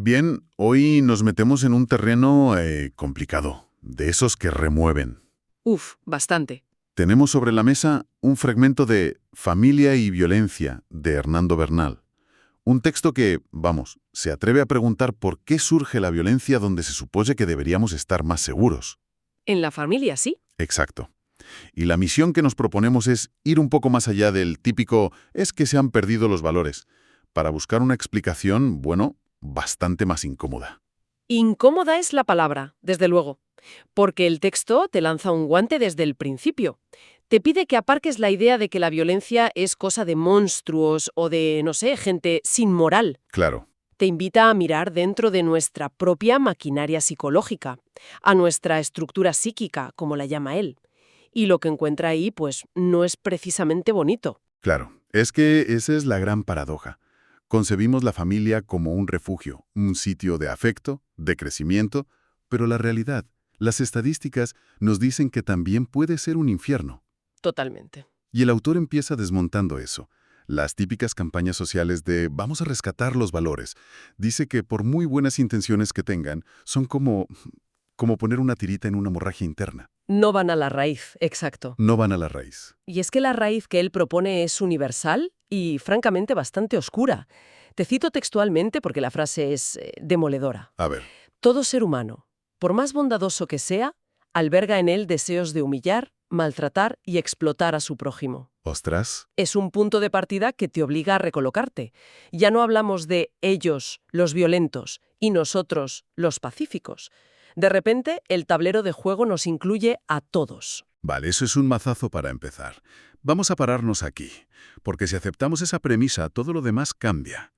Bien, hoy nos metemos en un terreno complicado, de esos que remueven. Uf, bastante. Tenemos sobre la mesa un fragmento de Familia y violencia, de Hernando Bernal. Un texto que, vamos, se atreve a preguntar por qué surge la violencia donde se supone que deberíamos estar más seguros. En la familia, sí. Exacto. Y la misión que nos proponemos es ir un poco más allá del típico «es que se han perdido los valores», para buscar una explicación, bueno, bastante más incómoda. Incómoda es la palabra, desde luego, porque el texto te lanza un guante desde el principio. Te pide que aparques la idea de que la violencia es cosa de monstruos o de, no sé, gente sin moral. Claro. Te invita a mirar dentro de nuestra propia maquinaria psicológica, a nuestra estructura psíquica, como la llama él. Y lo que encuentra ahí, pues, no es precisamente bonito. Claro, es que esa es la gran paradoja. Concebimos la familia como un refugio, un sitio de afecto, de crecimiento, pero la realidad, las estadísticas, nos dicen que también puede ser un infierno. Totalmente. Y el autor empieza desmontando eso. Las típicas campañas sociales de «vamos a rescatar los valores». Dice que por muy buenas intenciones que tengan, son como poner una tirita en una hemorragia interna. No van a la raíz, exacto. No van a la raíz. Y es que la raíz que él propone es universal y, francamente, bastante oscura. Te cito textualmente porque la frase es demoledora. A ver, Todo ser humano, por más bondadoso que sea, alberga en él deseos de humillar, maltratar y explotar a su prójimo. ostras, Es un punto de partida que te obliga a recolocarte. Ya no hablamos de ellos, los violentos, y nosotros, los pacíficos. De repente, el tablero de juego nos incluye a todos. vale, eso es un mazazo para empezar. Vamos a pararnos aquí, porque si aceptamos esa premisa, todo lo demás cambia.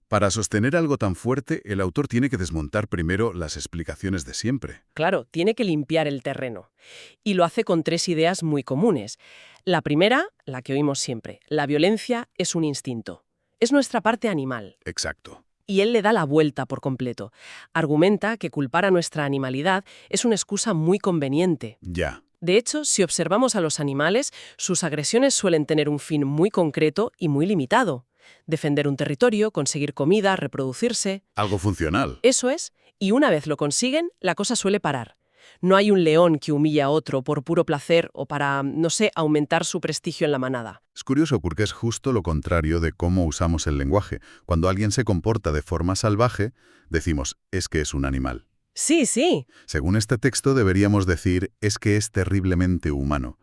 Para sostener algo tan fuerte, el autor tiene que desmontar primero las explicaciones de siempre. Claro, tiene que limpiar el terreno. Y lo hace con tres ideas muy comunes. La primera, la que oímos siempre, la violencia es un instinto. Es nuestra parte animal. Exacto. Y él le da la vuelta por completo. Argumenta que culpar a nuestra animalidad es una excusa muy conveniente. Ya. De hecho, si observamos a los animales, sus agresiones suelen tener un fin muy concreto y muy limitado. Defender un territorio, conseguir comida, reproducirse. Algo funcional. Eso es, y una vez lo consiguen, la cosa suele parar. No hay un león que humilla a otro por puro placer o para, no sé, aumentar su prestigio en la manada. Es curioso porque es justo lo contrario de cómo usamos el lenguaje. Cuando alguien se comporta de forma salvaje, decimos, es que es un animal. Sí, sí. Según este texto deberíamos decir, es que es terriblemente humano.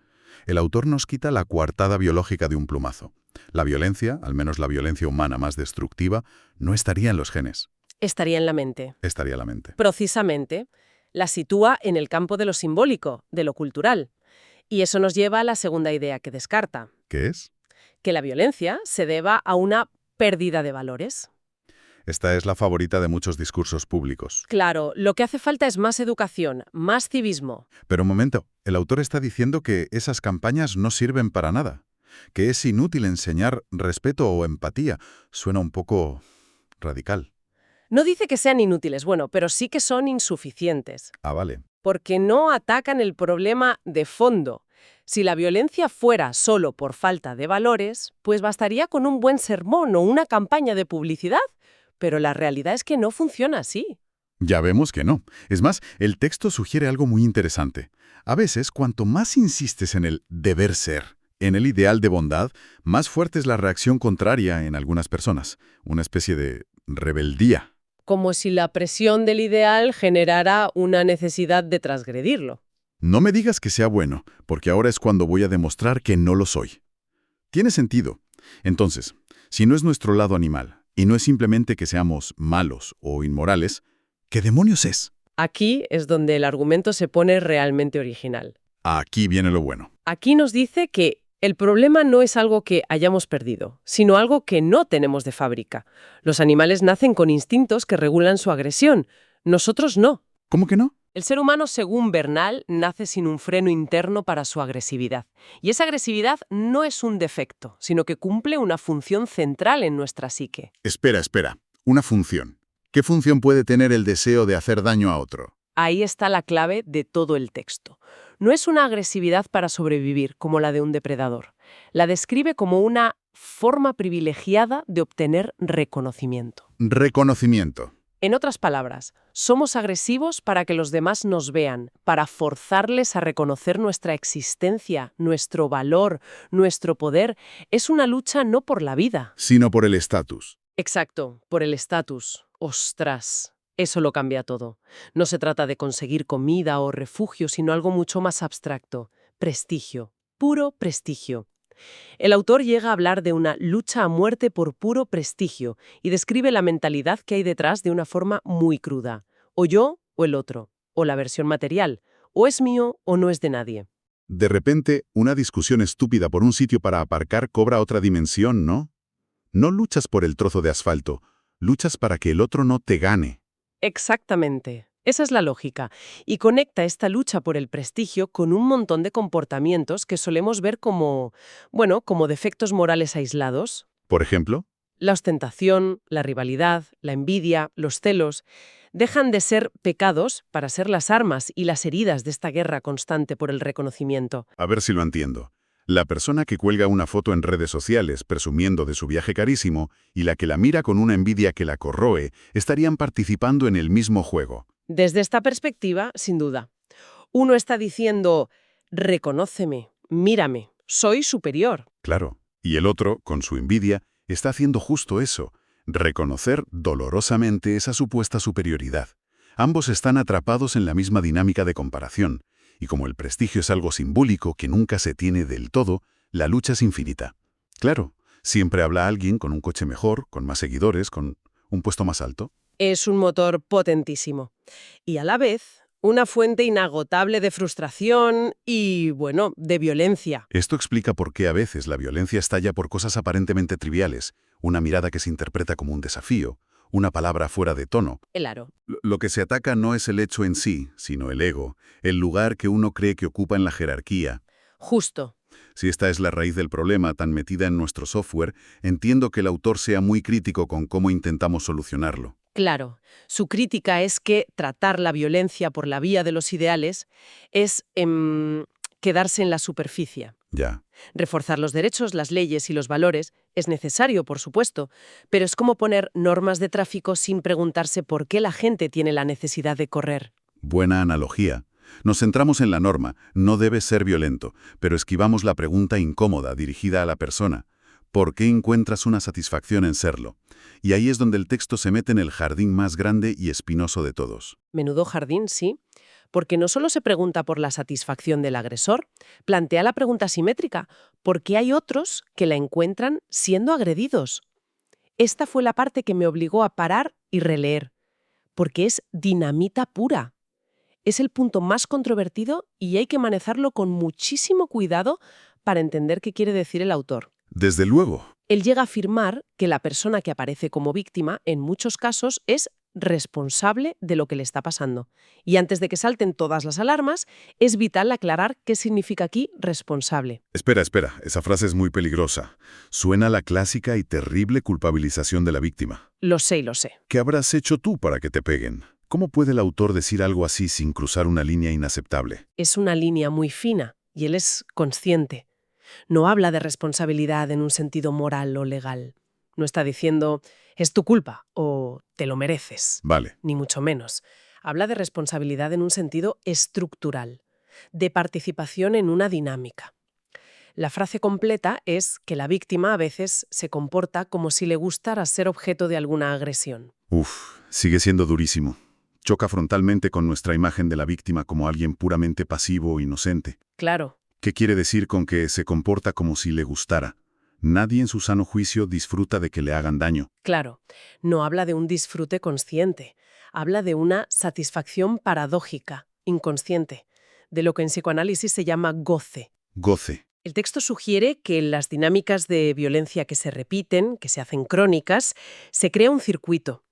El autor nos quita la coartada biológica de un plumazo. La violencia, al menos la violencia humana más destructiva, no estaría en los genes, Estaría en la mente. estaría en la mente. Precisamente, la sitúa en el campo de lo simbólico, de lo cultural. Y eso nos lleva a la segunda idea que descarta, ¿Qué es? que la violencia se deba a una pérdida de valores. Esta es la favorita de muchos discursos públicos. Claro, lo que hace falta es más educación, más civismo. Pero un momento, el autor está diciendo que esas campañas no sirven para nada, que es inútil enseñar respeto o empatía. Suena un poco radical. No dice que sean inútiles, bueno, pero sí que son insuficientes, Ah, vale. porque no atacan el problema de fondo. Si la violencia fuera solo por falta de valores, pues bastaría con un buen sermón o una campaña de publicidad. Pero la realidad es que no funciona así. Ya vemos que no. Es más, el texto sugiere algo muy interesante. A veces, cuanto más insistes en el deber ser, en el ideal de bondad, más fuerte es la reacción contraria en algunas personas. Una especie de rebeldía. Como si la presión del ideal generara una necesidad de transgredirlo. No me digas que sea bueno, porque ahora es cuando voy a demostrar que no lo soy. Tiene sentido. Entonces, si no es nuestro lado animal, y no es simplemente que seamos malos o inmorales, ¿qué demonios es? Aquí es donde el argumento se pone realmente original. Aquí viene lo bueno. Aquí nos dice que el problema no es algo que hayamos perdido, sino algo que no tenemos de fábrica. Los animales nacen con instintos que regulan su agresión. Nosotros no. ¿Cómo que no? El ser humano, según Bernal, nace sin un freno interno para su agresividad. Y esa agresividad no es un defecto, sino que cumple una función central en nuestra psique. Espera. Una función. ¿Qué función puede tener el deseo de hacer daño a otro? Ahí está la clave de todo el texto. No es una agresividad para sobrevivir, como la de un depredador. La describe como una forma privilegiada de obtener reconocimiento. Reconocimiento. En otras palabras, somos agresivos para que los demás nos vean, para forzarles a reconocer nuestra existencia, nuestro valor, nuestro poder. Es una lucha no por la vida. Sino por el estatus. Exacto, por el estatus. Ostras, eso lo cambia todo. No se trata de conseguir comida o refugio, sino algo mucho más abstracto. Prestigio, puro prestigio. El autor llega a hablar de una lucha a muerte por puro prestigio y describe la mentalidad que hay detrás de una forma muy cruda. O yo o el otro, o la versión material, o es mío o no es de nadie. De repente, una discusión estúpida por un sitio para aparcar cobra otra dimensión, ¿no? No luchas por el trozo de asfalto, luchas para que el otro no te gane. Exactamente. Esa es la lógica. Y conecta esta lucha por el prestigio con un montón de comportamientos que solemos ver como, bueno, como defectos morales aislados. Por ejemplo, La ostentación, la rivalidad, la envidia, los celos, dejan de ser pecados para ser las armas y las heridas de esta guerra constante por el reconocimiento. a ver si lo entiendo. La persona que cuelga una foto en redes sociales presumiendo de su viaje carísimo y la que la mira con una envidia que la corroe estarían participando en el mismo juego. Desde esta perspectiva, sin duda, uno está diciendo, reconóceme, mírame, soy superior. Claro. Y el otro, con su envidia, está haciendo justo eso, reconocer dolorosamente esa supuesta superioridad. Ambos están atrapados en la misma dinámica de comparación, y como el prestigio es algo simbólico que nunca se tiene del todo, la lucha es infinita. Claro, siempre habla alguien con un coche mejor, con más seguidores, con un puesto más alto. Es un motor potentísimo. Y a la vez, una fuente inagotable de frustración y, bueno, de violencia. Esto explica por qué a veces la violencia estalla por cosas aparentemente triviales, una mirada que se interpreta como un desafío, una palabra fuera de tono. El aro. Lo que se ataca no es el hecho en sí, sino el ego, el lugar que uno cree que ocupa en la jerarquía. Justo. Si esta es la raíz del problema tan metida en nuestro software, entiendo que el autor sea muy crítico con cómo intentamos solucionarlo. Claro, su crítica es que tratar la violencia por la vía de los ideales es quedarse en la superficie. Ya. Reforzar los derechos, las leyes y los valores es necesario, por supuesto, pero es como poner normas de tráfico sin preguntarse por qué la gente tiene la necesidad de correr. Buena analogía. Nos centramos en la norma, no debe ser violento, pero esquivamos la pregunta incómoda dirigida a la persona. ¿Por qué encuentras una satisfacción en serlo? Y ahí es donde el texto se mete en el jardín más grande y espinoso de todos. Menudo jardín, sí, porque no solo se pregunta por la satisfacción del agresor, plantea la pregunta simétrica, ¿por qué hay otros que la encuentran siendo agredidos? Esta fue la parte que me obligó a parar y releer, porque es dinamita pura. Es el punto más controvertido y hay que manejarlo con muchísimo cuidado para entender qué quiere decir el autor. Desde luego. Él llega a afirmar que la persona que aparece como víctima, en muchos casos, es responsable de lo que le está pasando. Y antes de que salten todas las alarmas, es vital aclarar qué significa aquí responsable. Espera, esa frase es muy peligrosa. Suena a la clásica y terrible culpabilización de la víctima. Lo sé y lo sé. ¿Qué habrás hecho tú para que te peguen? ¿Cómo puede el autor decir algo así sin cruzar una línea inaceptable? Es una línea muy fina y él es consciente. No habla de responsabilidad en un sentido moral o legal. No está diciendo, es tu culpa o te lo mereces. Vale. Ni mucho menos. Habla de responsabilidad en un sentido estructural, de participación en una dinámica. La frase completa es que la víctima a veces se comporta como si le gustara ser objeto de alguna agresión. Sigue siendo durísimo. Choca frontalmente con nuestra imagen de la víctima como alguien puramente pasivo o inocente. Claro. ¿Qué quiere decir con que se comporta como si le gustara? Nadie en su sano juicio disfruta de que le hagan daño. Claro, no habla de un disfrute consciente, habla de una satisfacción paradójica, inconsciente, de lo que en psicoanálisis se llama goce. Goce. El texto sugiere que en las dinámicas de violencia que se repiten, que se hacen crónicas, se crea un circuito.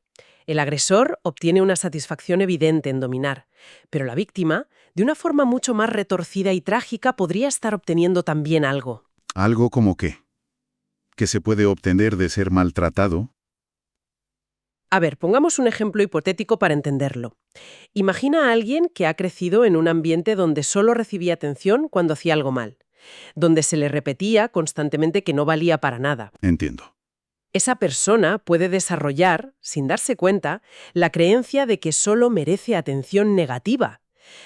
El agresor obtiene una satisfacción evidente en dominar, pero la víctima, de una forma mucho más retorcida y trágica, podría estar obteniendo también algo. ¿Algo como qué? ¿Qué se puede obtener de ser maltratado? A ver, pongamos un ejemplo hipotético para entenderlo. Imagina a alguien que ha crecido en un ambiente donde solo recibía atención cuando hacía algo mal, donde se le repetía constantemente que no valía para nada. Entiendo. Esa persona puede desarrollar, sin darse cuenta, la creencia de que solo merece atención negativa.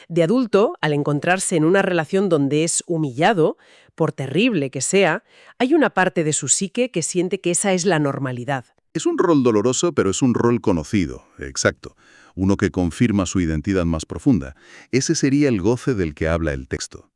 De adulto, al encontrarse en una relación donde es humillado, por terrible que sea, hay una parte de su psique que siente que esa es la normalidad. Es un rol doloroso, pero es un rol conocido, exacto. Uno que confirma su identidad más profunda. Ese sería el goce del que habla el texto.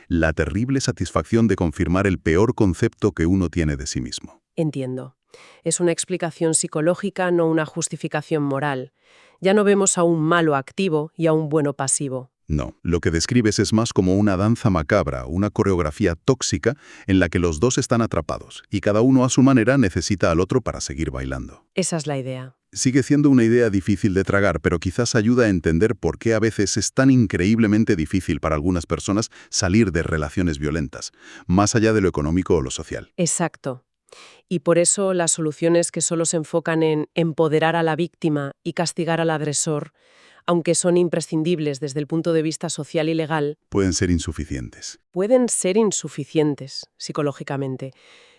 La terrible satisfacción de confirmar el peor concepto que uno tiene de sí mismo. Entiendo. Es una explicación psicológica, no una justificación moral. Ya no vemos a un malo activo y a un bueno pasivo. No, lo que describes es más como una danza macabra, una coreografía tóxica en la que los dos están atrapados y cada uno a su manera necesita al otro para seguir bailando. Esa es la idea. Sigue siendo una idea difícil de tragar, pero quizás ayuda a entender por qué a veces es tan increíblemente difícil para algunas personas salir de relaciones violentas, más allá de lo económico o lo social. Exacto. Y por eso las soluciones que solo se enfocan en empoderar a la víctima y castigar al agresor, aunque son imprescindibles desde el punto de vista social y legal, Pueden ser insuficientes. pueden ser insuficientes psicológicamente.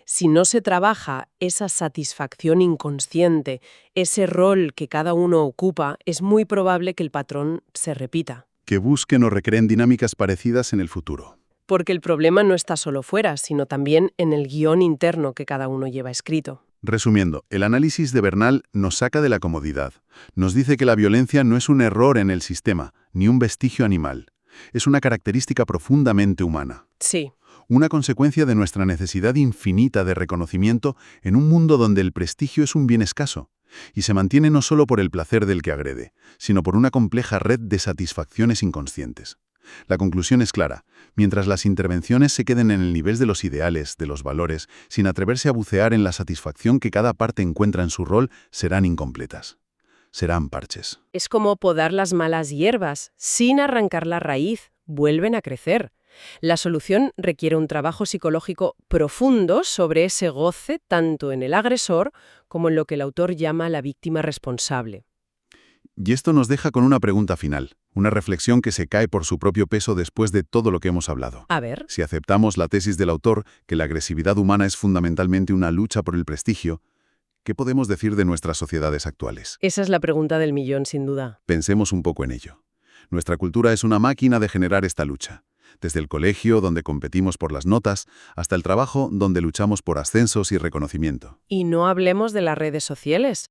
Si no se trabaja esa satisfacción inconsciente, ese rol que cada uno ocupa, es muy probable que el patrón se repita. Que busquen o recreen dinámicas parecidas en el futuro. Porque el problema no está solo fuera, sino también en el guión interno que cada uno lleva escrito. Resumiendo, el análisis de Bernal nos saca de la comodidad. Nos dice que la violencia no es un error en el sistema, ni un vestigio animal. Es una característica profundamente humana. Sí. Una consecuencia de nuestra necesidad infinita de reconocimiento en un mundo donde el prestigio es un bien escaso, y se mantiene no solo por el placer del que agrede, sino por una compleja red de satisfacciones inconscientes. La conclusión es clara. Mientras las intervenciones se queden en el nivel de los ideales, de los valores, sin atreverse a bucear en la satisfacción que cada parte encuentra en su rol, serán incompletas. Serán parches. Es como podar las malas hierbas. Sin arrancar la raíz, vuelven a crecer. La solución requiere un trabajo psicológico profundo sobre ese goce tanto en el agresor como en lo que el autor llama la víctima responsable. Y esto nos deja con una pregunta final, una reflexión que se cae por su propio peso después de todo lo que hemos hablado. A ver. Si aceptamos la tesis del autor, que la agresividad humana es fundamentalmente una lucha por el prestigio, ¿qué podemos decir de nuestras sociedades actuales? Esa es la pregunta del millón, sin duda. Pensemos un poco en ello. Nuestra cultura es una máquina de generar esta lucha. Desde el colegio, donde competimos por las notas, hasta el trabajo, donde luchamos por ascensos y reconocimiento. Y no hablemos de las redes sociales.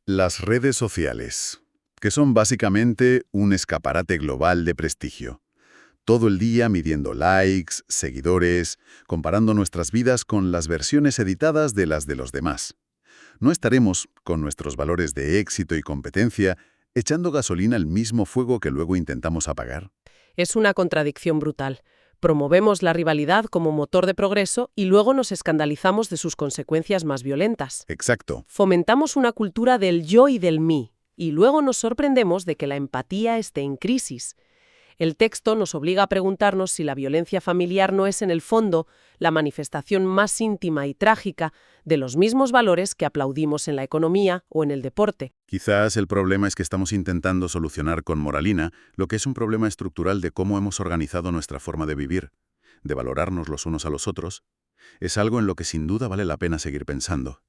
Las redes sociales, que son básicamente un escaparate global de prestigio. Todo el día midiendo likes, seguidores, comparando nuestras vidas con las versiones editadas de las de los demás. No estaremos, con nuestros valores de éxito y competencia, echando gasolina al mismo fuego que luego intentamos apagar. Es una contradicción brutal. Promovemos la rivalidad como motor de progreso y luego nos escandalizamos de sus consecuencias más violentas. Exacto. Fomentamos una cultura del yo y del mí, y luego nos sorprendemos de que la empatía esté en crisis. El texto nos obliga a preguntarnos si la violencia familiar no es en el fondo la manifestación más íntima y trágica de los mismos valores que aplaudimos en la economía o en el deporte. Quizás el problema es que estamos intentando solucionar con moralina lo que es un problema estructural de cómo hemos organizado nuestra forma de vivir, de valorarnos los unos a los otros. Es algo en lo que sin duda vale la pena seguir pensando.